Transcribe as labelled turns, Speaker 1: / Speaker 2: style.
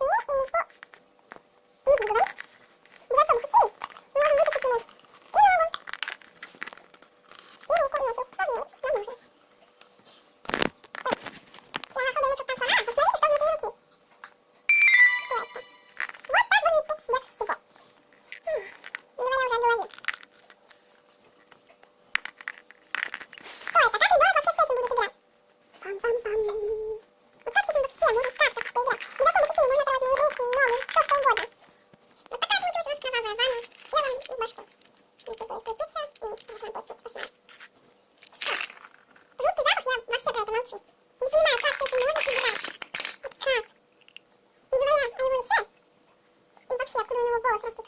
Speaker 1: почему у него... Не буду говорить. Без особых усилий мы можем вытащить ему и ногу, и руку. Нет, руку сложнее вытащить, но можно. Я походу ему что-то там сломала. Посмотрите, что внутри руки. Что это? Вот так выглядит пупс без всего. Не говоря уже о голове. Что это? Как ребенок вообще с этим будет играть? Пам-пам-пам. Вот как с этим вообще можно как-то поиграть? Без особых усилий можно оторвать мою руку, ногу, все что угодно. Вот такая получилась у нас кровавая ванна с телом и башкой. Не успела скрутиться, и должна получиться кошмар. Все. Жуткий запах, я вообще про это молчу. Не понимаю, как с этим можно играть. Вот как? Не говоря о его лице. И вообще, откуда у него волосы растут.